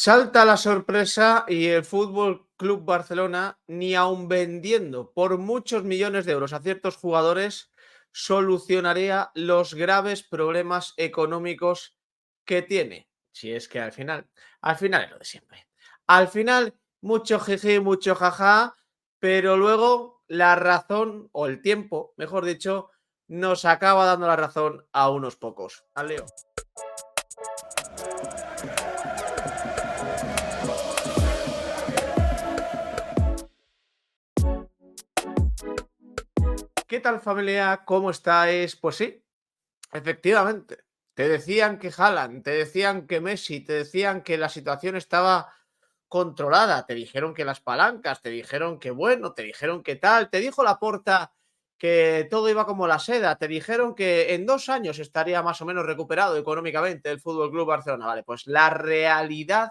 Salta la sorpresa y el Fútbol Club Barcelona, ni aun vendiendo por muchos millones de euros a ciertos jugadores, solucionaría los graves problemas económicos que tiene. Si es que al final es lo de siempre. Al final, mucho jeje, mucho jaja, pero luego la razón, o el tiempo, mejor dicho, nos acaba dando la razón a unos pocos. Leo. ¿Qué tal, familia? ¿Cómo estáis? Pues sí, efectivamente. Te decían que Haaland, te decían que Messi, te decían que la situación estaba controlada, te dijeron que las palancas, te dijeron que bueno, te dijeron que tal, te dijo Laporta que todo iba como la seda, te dijeron que en 2 años estaría más o menos recuperado económicamente el Fútbol Club Barcelona. Vale, pues la realidad,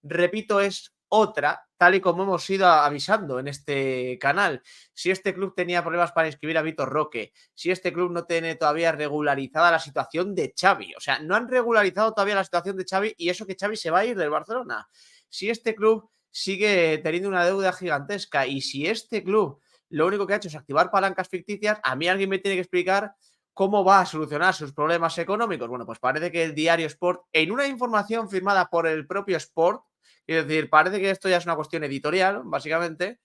repito, es otra, tal y como hemos ido avisando en este canal. Si este club tenía problemas para inscribir a Vitor Roque, si este club no tiene todavía regularizada la situación de Xavi, o sea, no han regularizado todavía la situación de Xavi y eso que Xavi se va a ir del Barcelona. Si este club sigue teniendo una deuda gigantesca y si este club lo único que ha hecho es activar palancas ficticias, a mí alguien me tiene que explicar cómo va a solucionar sus problemas económicos. Bueno, pues parece que el diario Sport, en una información firmada por el propio Sport, es decir, parece que esto ya es una cuestión editorial, básicamente,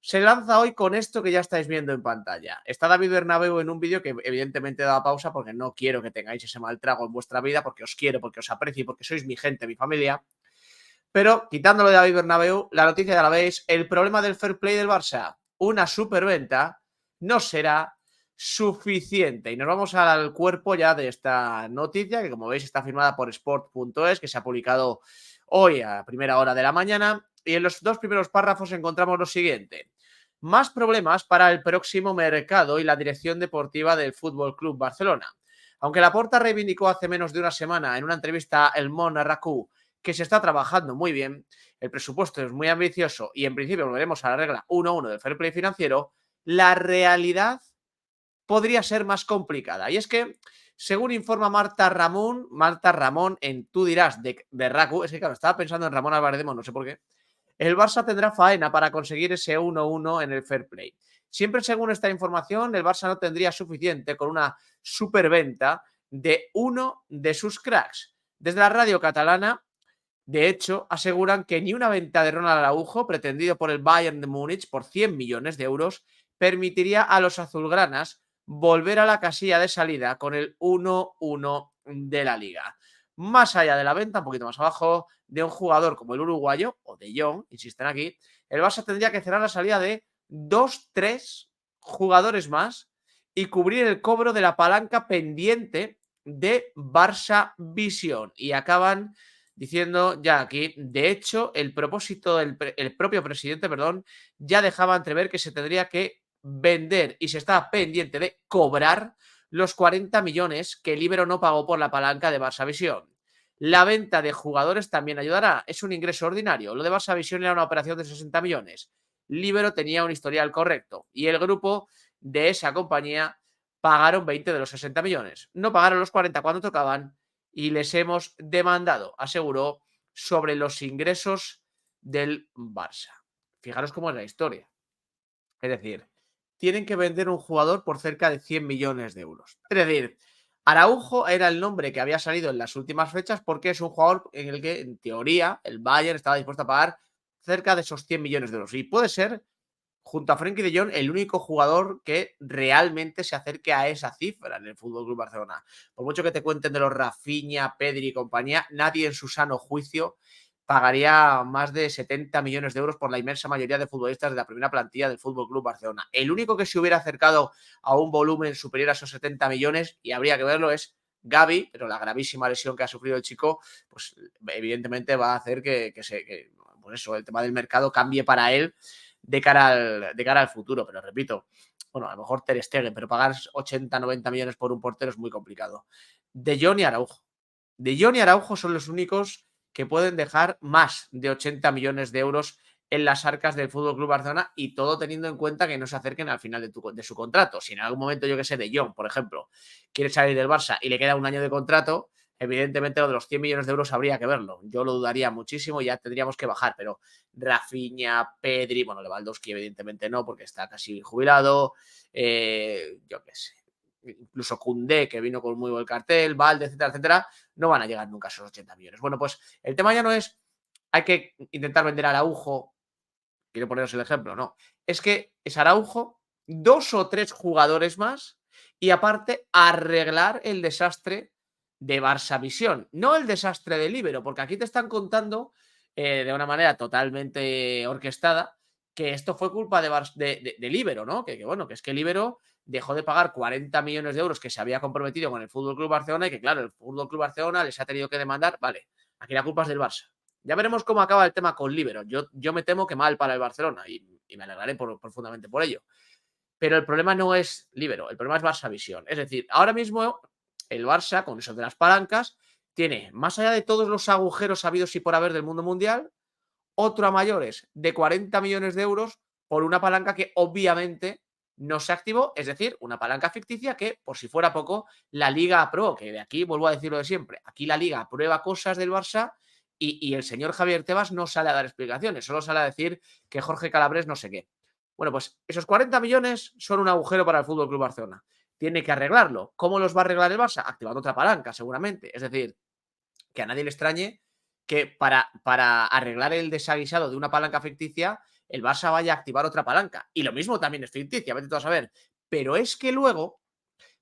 se lanza hoy con esto que ya estáis viendo en pantalla. Está David Bernabéu en un vídeo que evidentemente da pausa porque no quiero que tengáis ese mal trago en vuestra vida, porque os quiero, porque os aprecio y porque sois mi gente, mi familia. Pero quitándolo de David Bernabéu, la noticia ya la veis, el problema del fair play del Barça, una superventa, no será suficiente. Y nos vamos al cuerpo ya de esta noticia, que como veis está firmada por sport.es, que se ha publicado hoy a primera hora de la mañana. Y en los dos primeros párrafos encontramos lo siguiente. Más problemas para el próximo mercado y la dirección deportiva del Fútbol Club Barcelona. Aunque Laporta reivindicó hace menos de una semana en una entrevista a El Món a RACU que se está trabajando muy bien, el presupuesto es muy ambicioso y en principio volveremos a la regla 1-1 del fair play financiero, la realidad podría ser más complicada. Y es que, según informa Marta Ramón en Tú dirás de RACU, es que claro, estaba pensando en Ramón Álvarez de Mon, no sé por qué, el Barça tendrá faena para conseguir ese 1-1 en el fair play. Siempre según esta información, el Barça no tendría suficiente con una superventa de uno de sus cracks. Desde la radio catalana, de hecho, aseguran que ni una venta de Ronald Araujo, pretendido por el Bayern de Múnich por 100 millones de euros, permitiría a los azulgranas volver a la casilla de salida con el 1-1 de la liga. Más allá de la venta, un poquito más abajo, de un jugador como el uruguayo, o de Jong, insisten aquí, el Barça tendría que cerrar la salida de 2-3 jugadores más y cubrir el cobro de la palanca pendiente de Barça Visión. Y acaban diciendo ya aquí, de hecho, el propósito del el propio presidente, perdón, ya dejaba entrever que se tendría que vender y se estaba pendiente de cobrar los 40 millones que el Ibero no pagó por la palanca de Barça Visión. La venta de jugadores también ayudará, es un ingreso ordinario. Lo de Barça Visión era una operación de 60 millones. Libero tenía un historial correcto y el grupo de esa compañía pagaron 20 de los 60 millones. No pagaron los 40 cuando tocaban y les hemos demandado, aseguró, sobre los ingresos del Barça. Fijaros cómo es la historia. Es decir, tienen que vender un jugador por cerca de 100 millones de euros. Es decir, Araujo era el nombre que había salido en las últimas fechas porque es un jugador en el que, en teoría, el Bayern estaba dispuesto a pagar cerca de esos 100 millones de euros. Y puede ser, junto a Frenkie de Jong, el único jugador que realmente se acerque a esa cifra en el Fútbol Club Barcelona. Por mucho que te cuenten de los Rafinha, Pedri y compañía, nadie en su sano juicio pagaría más de 70 millones de euros por la inmensa mayoría de futbolistas de la primera plantilla del Fútbol Club Barcelona. El único que se hubiera acercado a un volumen superior a esos 70 millones, y habría que verlo, es Gavi, pero la gravísima lesión que ha sufrido el chico, pues evidentemente va a hacer que pues eso, el tema del mercado cambie para él de cara al futuro. Pero repito, bueno, a lo mejor Ter Stegen, pero pagar 80, 90 millones por un portero es muy complicado. De Jong y Araujo. De Jong y Araujo son los únicos que pueden dejar más de 80 millones de euros en las arcas del Fútbol Club Barcelona, y todo teniendo en cuenta que no se acerquen al final de su contrato. Si en algún momento, yo que sé, de Jong, por ejemplo, quiere salir del Barça y le queda un año de contrato, evidentemente lo de los 100 millones de euros habría que verlo. Yo lo dudaría muchísimo y ya tendríamos que bajar, pero Rafinha, Pedri, bueno, Lewandowski evidentemente no, porque está casi jubilado, yo qué sé, incluso Koundé, que vino con muy buen cartel, Valde, etcétera, etcétera, no van a llegar nunca a esos 80 millones. Bueno, pues el tema ya no es, hay que intentar vender a Araujo, quiero poneros el ejemplo, no, es que es Araujo, 2 o 3 jugadores más y aparte arreglar el desastre de Barça Visión, no el desastre del Ibero, porque aquí te están contando de una manera totalmente orquestada que esto fue culpa del Ibero, ¿no? Bueno, que es que el Ibero dejó de pagar 40 millones de euros que se había comprometido con el Fútbol Club Barcelona y que, claro, el Fútbol Club Barcelona les ha tenido que demandar, vale, aquí la culpa es del Barça. Ya veremos cómo acaba el tema con Libero. Yo me temo que mal para el Barcelona y me alegraré profundamente por ello. Pero el problema no es Libero, el problema es Barça Visión. Es decir, ahora mismo el Barça, con eso de las palancas, tiene, más allá de todos los agujeros habidos y por haber del mundo mundial, otro a mayores de 40 millones de euros por una palanca que obviamente no se activó, es decir, una palanca ficticia que, por si fuera poco, la Liga aprobó, que de aquí vuelvo a decir lo de siempre, aquí la Liga aprueba cosas del Barça y el señor Javier Tebas no sale a dar explicaciones, solo sale a decir que Jorge Calabres no sé qué. Bueno, pues esos 40 millones son un agujero para el Fútbol Club Barcelona. Tiene que arreglarlo. ¿Cómo los va a arreglar el Barça? Activando otra palanca, seguramente. Es decir, que a nadie le extrañe que para arreglar el desaguisado de una palanca ficticia, el Barça vaya a activar otra palanca. Y lo mismo también es ficticia, vete tú a saber. Pero es que luego,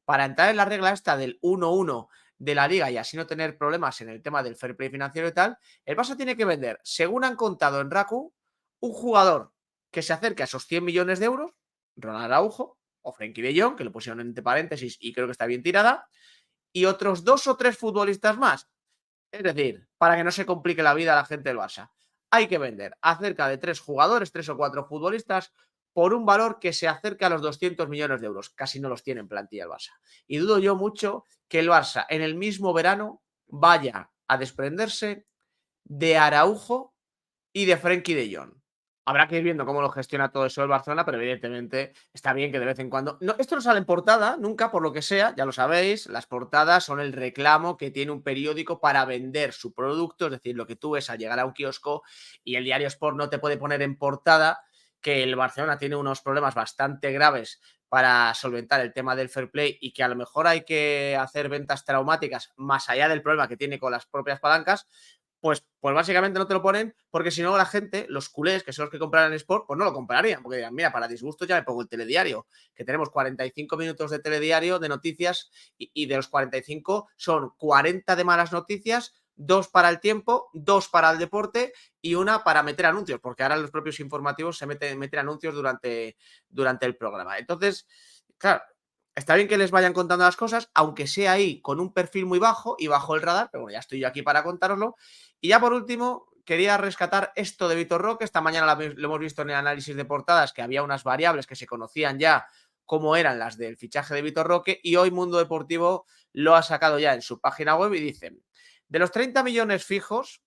para entrar en la regla esta del 1-1 de la liga y así no tener problemas en el tema del fair play financiero y tal, el Barça tiene que vender, según han contado en Raku, un jugador que se acerque a esos 100 millones de euros, Ronald Araujo o Frenkie de Jong, que lo pusieron entre paréntesis y creo que está bien tirada, y otros 2 o 3 futbolistas más. Es decir, para que no se complique la vida a la gente del Barça, hay que vender a cerca de 3 jugadores, 3 o 4 futbolistas, por un valor que se acerca a los 200 millones de euros. Casi no los tiene en plantilla el Barça. Y dudo yo mucho que el Barça en el mismo verano vaya a desprenderse de Araujo y de Frenkie de Jong. Habrá que ir viendo cómo lo gestiona todo eso el Barcelona, pero evidentemente está bien que de vez en cuando. No, esto no sale en portada, nunca, por lo que sea, ya lo sabéis. Las portadas son el reclamo que tiene un periódico para vender su producto, es decir, lo que tú ves al llegar a un kiosco y el diario Sport no te puede poner en portada que el Barcelona tiene unos problemas bastante graves para solventar el tema del fair play y que a lo mejor hay que hacer ventas traumáticas más allá del problema que tiene con las propias palancas. Pues básicamente no te lo ponen porque si no la gente, los culés, que son los que compraran Sport, pues no lo comprarían, porque dirán, mira, para disgusto ya me pongo el telediario, que tenemos 45 minutos de telediario de noticias y de los 45 son 40 de malas noticias, 2 para el tiempo, 2 para el deporte y una para meter anuncios, porque ahora los propios informativos se meten anuncios durante el programa. Entonces, claro, está bien que les vayan contando las cosas, aunque sea ahí con un perfil muy bajo y bajo el radar, pero bueno, ya estoy yo aquí para contároslo. Y ya por último, quería rescatar esto de Vitor Roque. Esta mañana lo hemos visto en el análisis de portadas, que había unas variables que se conocían ya cómo eran las del fichaje de Vitor Roque, y hoy Mundo Deportivo lo ha sacado ya en su página web y dicen, de los 30 millones fijos,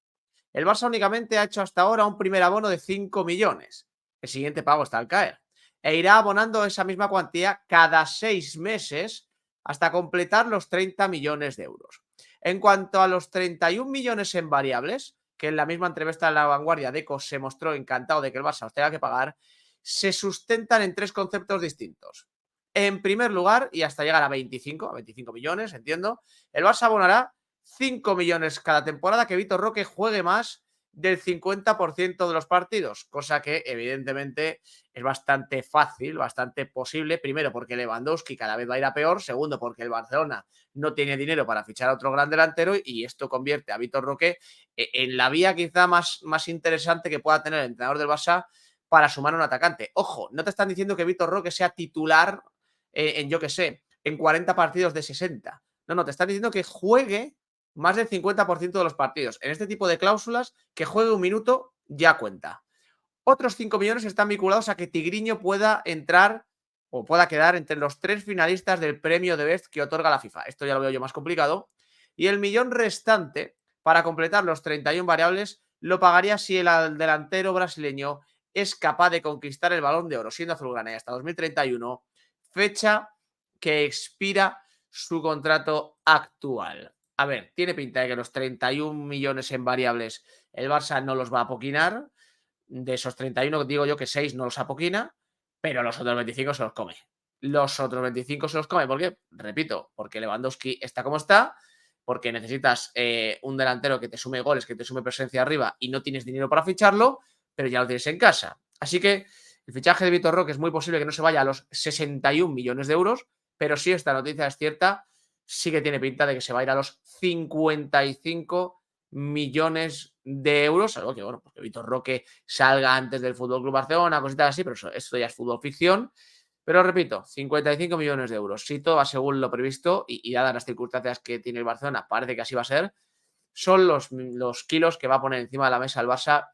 el Barça únicamente ha hecho hasta ahora un primer abono de 5 millones. El siguiente pago está al caer. E irá abonando esa misma cuantía cada 6 meses hasta completar los 30 millones de euros. En cuanto a los 31 millones en variables, que en la misma entrevista de La Vanguardia, Deco se mostró encantado de que el Barça los tenga que pagar, se sustentan en 3 conceptos distintos. En primer lugar, y hasta llegar a 25 millones, entiendo, el Barça abonará 5 millones cada temporada que Vitor Roque juegue más del 50% de los partidos, cosa que evidentemente es bastante fácil, bastante posible, primero porque Lewandowski cada vez va a ir a peor, segundo porque el Barcelona no tiene dinero para fichar a otro gran delantero y esto convierte a Vitor Roque en la vía quizá más interesante que pueda tener el entrenador del Barça para sumar un atacante. Ojo, no te están diciendo que Vitor Roque sea titular en yo que sé, en 40 partidos de 60. No, te están diciendo que juegue más del 50% de los partidos. En este tipo de cláusulas, que juegue un minuto ya cuenta. Otros 5 millones están vinculados a que Tigriño pueda entrar o pueda quedar entre los 3 finalistas del premio de Best que otorga la FIFA. Esto ya lo veo yo más complicado. Y el millón restante, para completar los 31 variables, lo pagaría si el delantero brasileño es capaz de conquistar el Balón de Oro, siendo azulgrana y hasta 2031, fecha que expira su contrato actual. A ver, tiene pinta de que los 31 millones en variables el Barça no los va a apoquinar. De esos 31, digo yo que 6 no los apoquina, pero los otros 25 se los come. Los otros 25 se los come. ¿Por qué? Repito, porque Lewandowski está como está, porque necesitas un delantero que te sume goles, que te sume presencia arriba y no tienes dinero para ficharlo, pero ya lo tienes en casa. Así que el fichaje de Vitor Roque es muy posible que no se vaya a los 61 millones de euros, pero si esta noticia es cierta, sí que tiene pinta de que se va a ir a los 55 millones de euros, algo que, bueno, porque Vitor Roque salga antes del FC Barcelona, cositas así, pero esto ya es fútbol ficción. Pero repito, 55 millones de euros. Si todo va según lo previsto y dadas las circunstancias que tiene el Barcelona, parece que así va a ser, son los kilos que va a poner encima de la mesa el Barça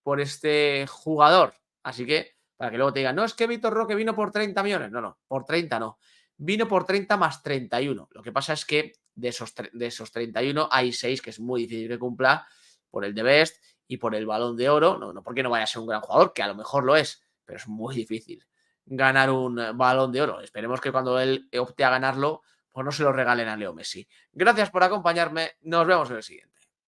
por este jugador. Así que, para que luego te digan, no, es que Vitor Roque vino por 30 millones. No, no, por 30 no. Vino por 30 más 31. Lo que pasa es que de esos 31 hay 6 que es muy difícil que cumpla por el de Best y por el Balón de Oro. No, no porque no vaya a ser un gran jugador, que a lo mejor lo es, pero es muy difícil ganar un Balón de Oro. Esperemos que cuando él opte a ganarlo, pues no se lo regalen a Leo Messi. Gracias por acompañarme. Nos vemos en el siguiente.